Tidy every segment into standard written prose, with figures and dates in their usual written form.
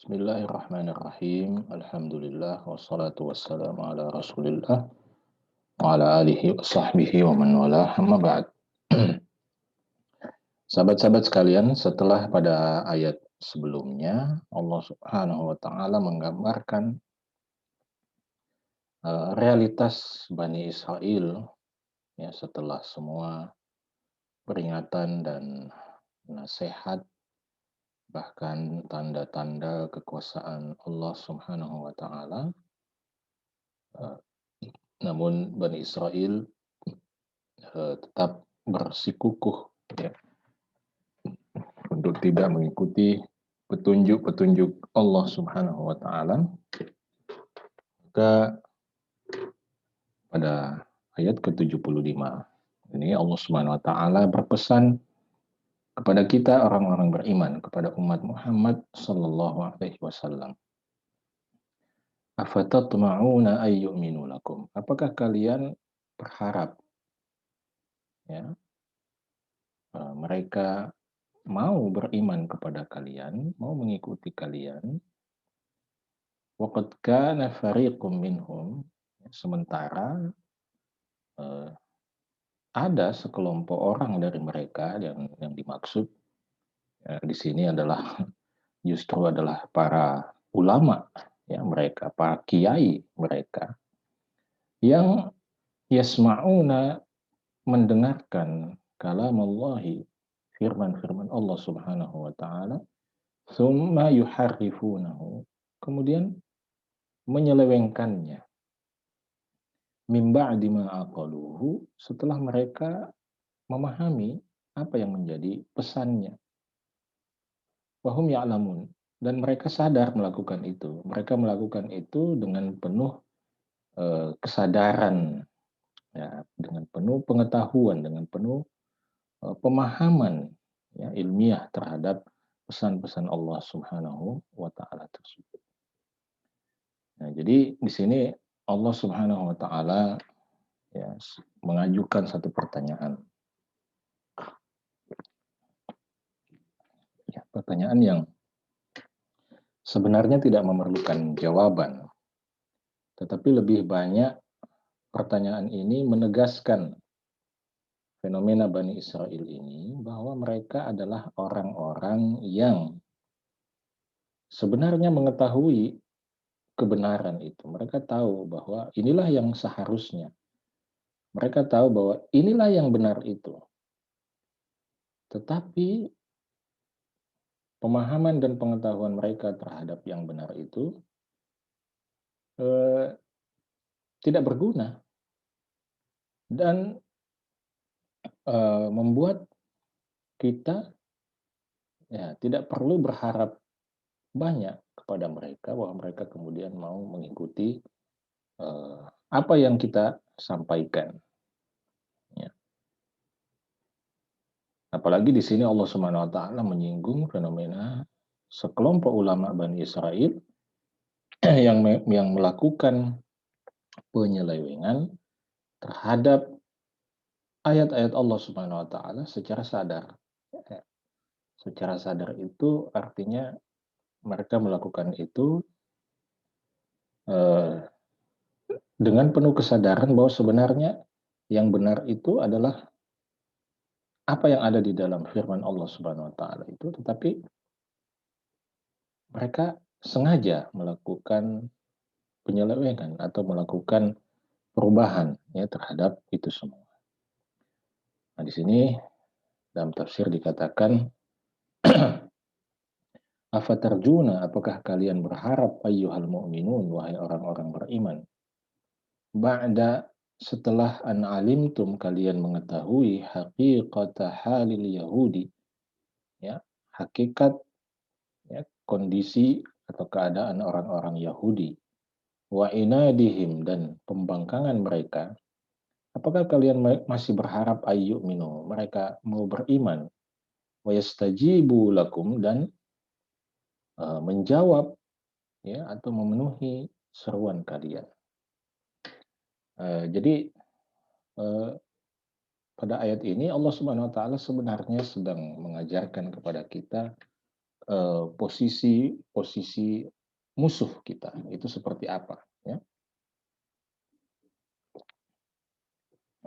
Bismillahirrahmanirrahim. Alhamdulillah wassalatu wassalamu ala Rasulillah wa ala alihi wa sahbihi wa man walah. Amma ba'd. Sahabat-sahabat sekalian, setelah pada ayat sebelumnya Allah Subhanahu wa taala menggambarkan realitas Bani Israel ya setelah semua peringatan dan nasihat bahkan tanda-tanda kekuasaan Allah Subhanahu wa taala. eh, Namun Bani Israel tetap bersikukuh ya, untuk tidak mengikuti petunjuk-petunjuk Allah Subhanahu wa taala. Maka pada ayat ke-75 ini Allah Subhanahu wa taala berpesan kepada kita orang-orang beriman, kepada umat Muhammad sallallahu alaihi wasallam. Afatatma'una ayyuminu lakum? Apakah kalian berharap ya mereka mau beriman kepada kalian, mau mengikuti kalian? Waqad kana fariqum minhum, sementara eh, ada sekelompok orang dari mereka yang dimaksud di sini adalah justru adalah para ulama ya mereka, para kiai mereka yang yasma'una, mendengarkan kalam Allahi, firman-firman Allah Subhanahu wa taala, tsumma yuharrifunahu, kemudian menyelewengkannya, mim ba'di ma aqaluhu, setelah mereka memahami apa yang menjadi pesannya. Wahum ya'lamun, dan mereka sadar melakukan itu. Mereka melakukan itu dengan penuh kesadaran, ya, dengan penuh pengetahuan, dengan penuh pemahaman ya, ilmiah terhadap pesan-pesan Allah Subhanahu wa taala tersebut. Nah, jadi di sini Allah Subhanahu wa taala ya mengajukan satu pertanyaan. Ya, pertanyaan yang sebenarnya tidak memerlukan jawaban, tetapi lebih banyak pertanyaan ini menegaskan fenomena Bani Israel ini bahwa mereka adalah orang-orang yang sebenarnya mengetahui kebenaran itu. Mereka tahu bahwa inilah yang seharusnya. Mereka tahu bahwa inilah yang benar itu. Tetapi pemahaman dan pengetahuan mereka terhadap yang benar itu eh, tidak berguna dan membuat kita ya tidak perlu berharap banyak kepada mereka bahwa mereka kemudian mau mengikuti apa yang kita sampaikan. Ya. Apalagi di sini Allah Subhanahu wa taala menyinggung fenomena sekelompok ulama Bani Israel yang melakukan penyelewengan terhadap ayat-ayat Allah Subhanahu wa taala secara sadar. Ya. Secara sadar itu artinya mereka melakukan itu eh, dengan penuh kesadaran bahwa sebenarnya yang benar itu adalah apa yang ada di dalam firman Allah Subhanahu wa taala itu, tetapi mereka sengaja melakukan penyelewengan atau melakukan perubahan ya terhadap itu semua. Nah, di sini dalam tafsir dikatakan afatarjuna, apakah kalian berharap ayyuhal mu'minun, wahai orang-orang beriman, ba'da, setelah an alimtum, kalian mengetahui haqiqata halil yahudi, ya, hakikat ya, kondisi atau keadaan orang-orang Yahudi, wa inadihim, dan pembangkangan mereka, apakah kalian masih berharap ayyuminu, mereka mau beriman, wa yastajibu lakum, dan menjawab ya atau memenuhi seruan kalian. Jadi pada ayat ini Allah Subhanahu wa taala sebenarnya sedang mengajarkan kepada kita posisi musuh kita itu seperti apa, ya.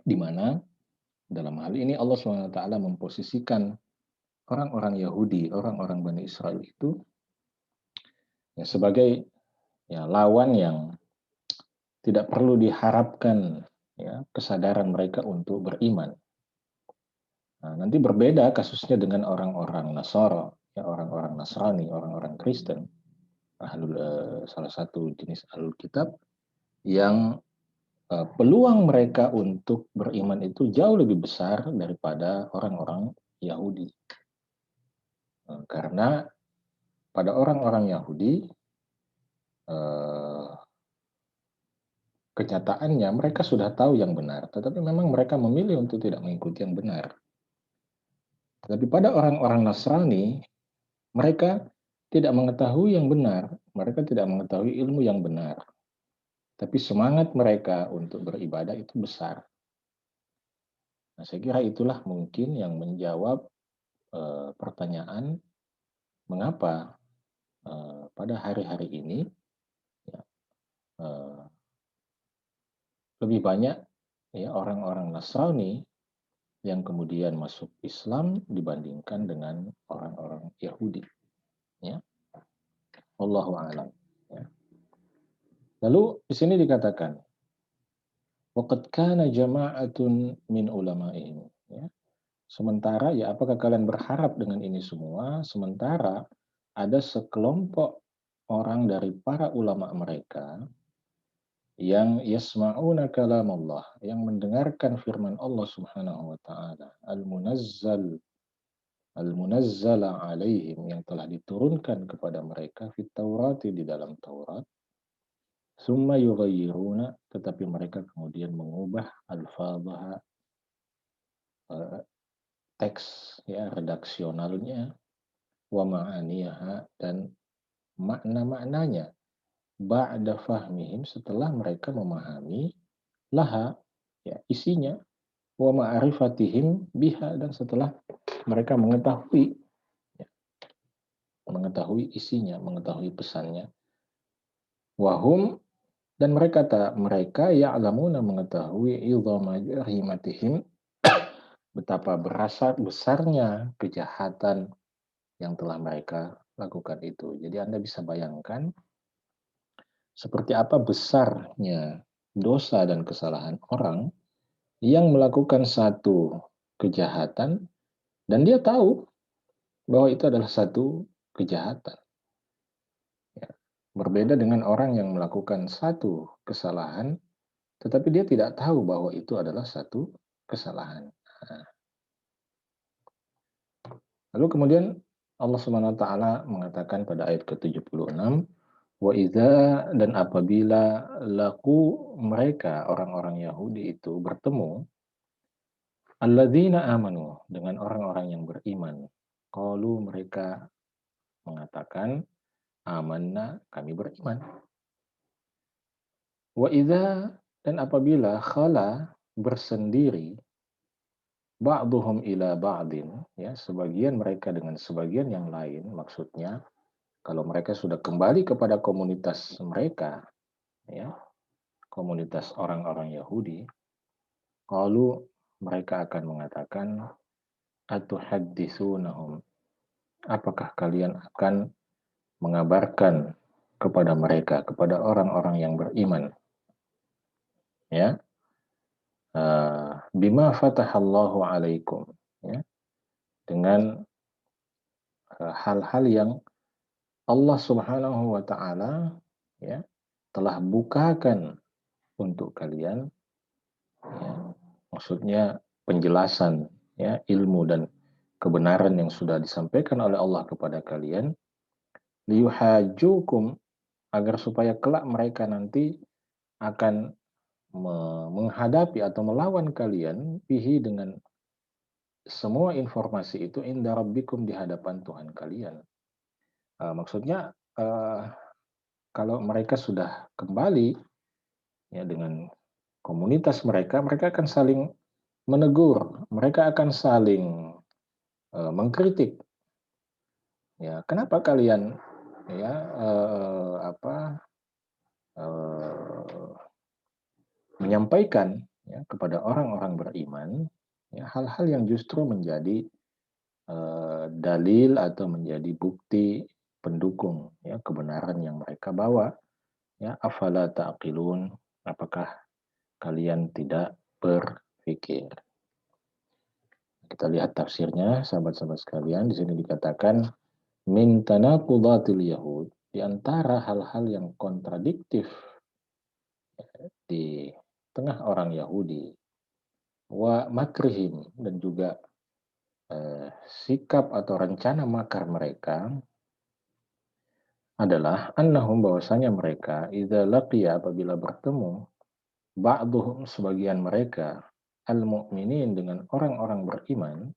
Di mana dalam hal ini Allah SWT memposisikan orang-orang Yahudi, orang-orang Bani Israel itu ya, sebagai ya, lawan yang tidak perlu diharapkan ya, kesadaran mereka untuk beriman. Nah, nanti berbeda kasusnya dengan orang-orang Nasara, ya, orang-orang Nasrani, orang-orang Kristen, salah satu jenis ahlul kitab yang peluang mereka untuk beriman itu jauh lebih besar daripada orang-orang Yahudi. Karena pada orang-orang Yahudi, kenyataannya mereka sudah tahu yang benar, tetapi memang mereka memilih untuk tidak mengikuti yang benar. Tetapi pada orang-orang Nasrani, mereka tidak mengetahui yang benar, mereka tidak mengetahui ilmu yang benar. Tapi semangat mereka untuk beribadah itu besar. Nah, saya kira itulah mungkin yang menjawab pertanyaan mengapa pada hari-hari ini ya, lebih banyak ya orang-orang Nasrani yang kemudian masuk Islam dibandingkan dengan orang-orang Yahudi. Ya, Allahu a'lam. Ya. Lalu di sini dikatakan, waqad kana jama'atun min ulama'ihim. Ya. Sementara ya apakah kalian berharap dengan ini semua? Sementara ada sekelompok orang dari para ulama mereka yang yasma'una kalam Allah, yang mendengarkan firman Allah Subhanahu wa taala, al-munazzala alaihim, yang telah diturunkan kepada mereka fit Taurati, di dalam Taurat. Summa yughayyiruna, tetapi mereka kemudian mengubah alfadhaha, teks ya redaksionalnya, wa ma'aniyaha, dan makna-maknanya, ba'da fahmihim, setelah mereka memahami laha ya isinya, wa ma'rifatihim biha, dan setelah mereka mengetahui ya, mengetahui isinya, mengetahui pesannya. Wahum, dan mereka ya'lamuna, mengetahui idhama jarimatihim, betapa besarnya kejahatan yang telah mereka lakukan itu. Jadi Anda bisa bayangkan seperti apa besarnya dosa dan kesalahan orang yang melakukan satu kejahatan dan dia tahu bahwa itu adalah satu kejahatan. Ya. Berbeda dengan orang yang melakukan satu kesalahan, tetapi dia tidak tahu bahwa itu adalah satu kesalahan. Nah, lalu kemudian Allah Subhanahu wa taala mengatakan pada ayat ke-76, wa idza, dan apabila laku mereka orang-orang Yahudi itu bertemu alladzina amanu, dengan orang-orang yang beriman, qalu, mereka mengatakan amanna, kami beriman. Wa idza, dan apabila khala, bersendiri, ba'duhum ila ba'din, ya sebagian mereka dengan sebagian yang lain, maksudnya kalau mereka sudah kembali kepada komunitas mereka, ya komunitas orang-orang Yahudi, qalu, mereka akan mengatakan, atuhadditsunahum, apakah kalian akan mengabarkan kepada mereka, kepada orang-orang yang beriman, ya, bima fatahallahu alaikum, ya, dengan hal-hal yang Allah Subhanahu wa taala ya telah bukakan untuk kalian, ya, maksudnya penjelasan ya ilmu dan kebenaran yang sudah disampaikan oleh Allah kepada kalian, liyuhajukum, agar supaya kelak mereka nanti akan menghadapi atau melawan kalian bihi, dengan semua informasi itu, inda rabbikum, di hadapan Tuhan kalian. Maksudnya kalau mereka sudah kembali ya dengan komunitas mereka, mereka akan saling menegur, mereka akan saling mengkritik Ya, kenapa kalian ya apa menyampaikan ya kepada orang-orang beriman ya hal-hal yang justru menjadi dalil atau menjadi bukti pendukung ya kebenaran yang mereka bawa ya afala taqilun, apakah kalian tidak berpikir. Kita lihat tafsirnya sahabat-sahabat sekalian. Di sini dikatakan min tanaqudatil yahud, di antara hal-hal yang kontradiktif di tengah orang Yahudi wa makrihim, dan juga sikap atau rencana makar mereka adalah annahum, bahwasanya mereka idza laqiya, apabila bertemu ba'duhum, sebagian mereka, al-mu'minin, dengan orang-orang beriman,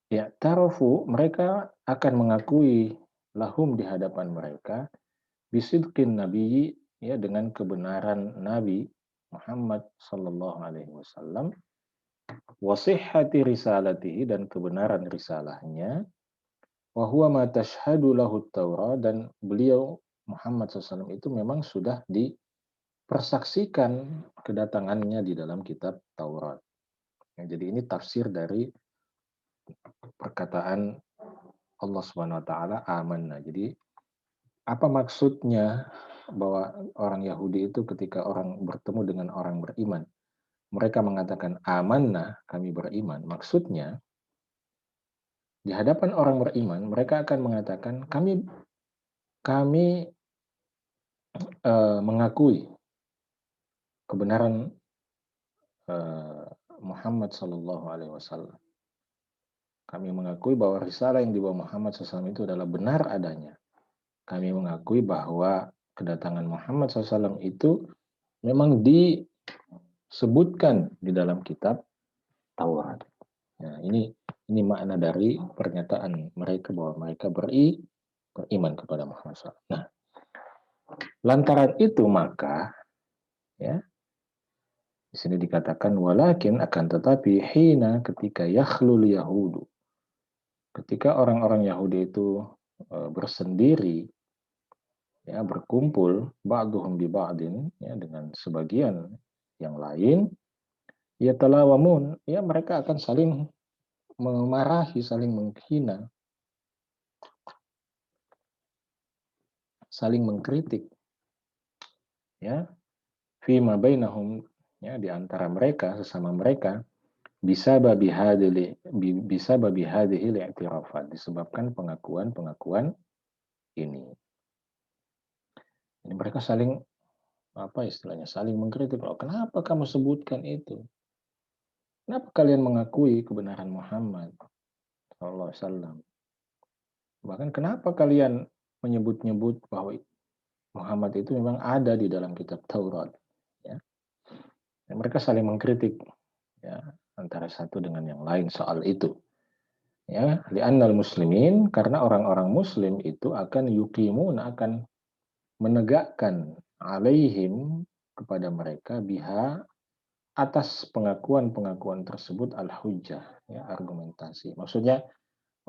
ya tarofu, mereka akan mengakui lahum, di hadapan mereka, bisidqin nabiyyi, ya dengan kebenaran Nabi Muhammad sallallahu alaihi wasallam, wasihhati risalatihi, dan kebenaran risalahnya, wa huwa ma tashhadu lahu Taurat, dan beliau Muhammad SAW itu memang sudah dipersaksikan kedatangannya di dalam kitab Taurat. Ya, jadi ini tafsir dari perkataan Allah Subhanahu wa taala amanna. Jadi apa maksudnya bahwa orang Yahudi itu ketika orang bertemu dengan orang beriman, mereka mengatakan amanna, kami beriman. Maksudnya di hadapan orang beriman mereka akan mengatakan kami mengakui kebenaran Muhammad Sallallahu Alaihi Wasallam. Kami mengakui bahwa risalah yang dibawa Muhammad SAW itu adalah benar adanya. Kami mengakui bahwa kedatangan Muhammad SAW itu memang disebutkan di dalam kitab Taurat. Nah, ini makna dari pernyataan mereka bahwa mereka beriman kepada Muhammad SAW. Nah, lantaran itu maka ya di sini dikatakan walakin, akan tetapi, hina, ketika yakhlul yahudu, ketika orang-orang Yahudi itu bersendiri, ya berkumpul, ba'duhum bi ba'din, ya dengan sebagian yang lain, ya talawamun, ya mereka akan saling memarahi, saling menghina, saling mengkritik, ya fima bainahum, ya di antara mereka, sesama mereka, bisa babi hadhil i'tirafat, disebabkan pengakuan-pengakuan ini. Ini mereka saling apa istilahnya, saling mengkritik. Loh, kenapa kamu sebutkan itu? Kenapa kalian mengakui kebenaran Muhammad sallallahu alaihi wasallam? Bahkan kenapa kalian menyebut-nyebut bahwa Muhammad itu memang ada di dalam kitab Taurat, ya. Dan mereka saling mengkritik, ya, antara satu dengan yang lain soal itu. Ya, li'annal muslimin, karena orang-orang muslim itu akan yuqimun, akan menegakkan alaihim, kepada mereka, biha, atas pengakuan-pengakuan tersebut, al-hujjah, ya, argumentasi. Maksudnya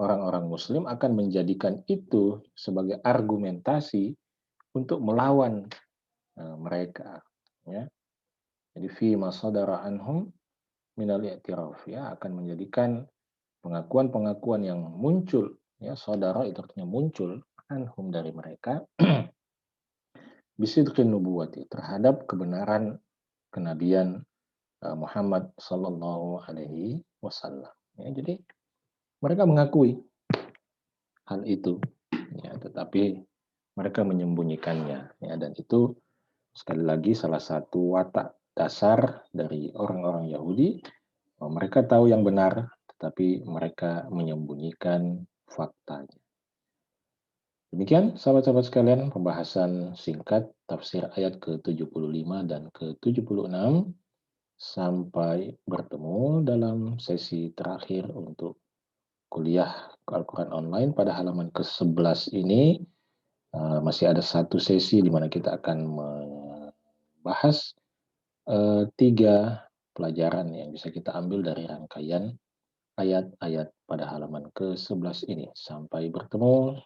orang-orang muslim akan menjadikan itu sebagai argumentasi untuk melawan mereka, ya. Jadi fi masadara anhum minal i'tiraf, ya, akan menjadikan pengakuan-pengakuan yang muncul, ya, saudara itu artinya muncul, anhum dari mereka, bisidqin nubuwati, terhadap kebenaran kenabian Muhammad sallallahu alaihi wasallam. Ya, jadi mereka mengakui hal itu, ya, tetapi mereka menyembunyikannya, ya, dan itu sekali lagi salah satu watak dasar dari orang-orang Yahudi. Mereka tahu yang benar, tetapi mereka menyembunyikan faktanya. Demikian sahabat-sahabat sekalian, pembahasan singkat tafsir ayat ke-75 dan ke-76. Sampai bertemu dalam sesi terakhir untuk kuliah Al-Quran online pada halaman ke-11 ini. Masih ada satu sesi di mana kita akan membahas 3 pelajaran yang bisa kita ambil dari rangkaian ayat-ayat pada halaman ke-11 ini. Sampai bertemu.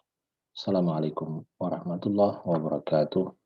Assalamualaikum warahmatullahi wabarakatuh.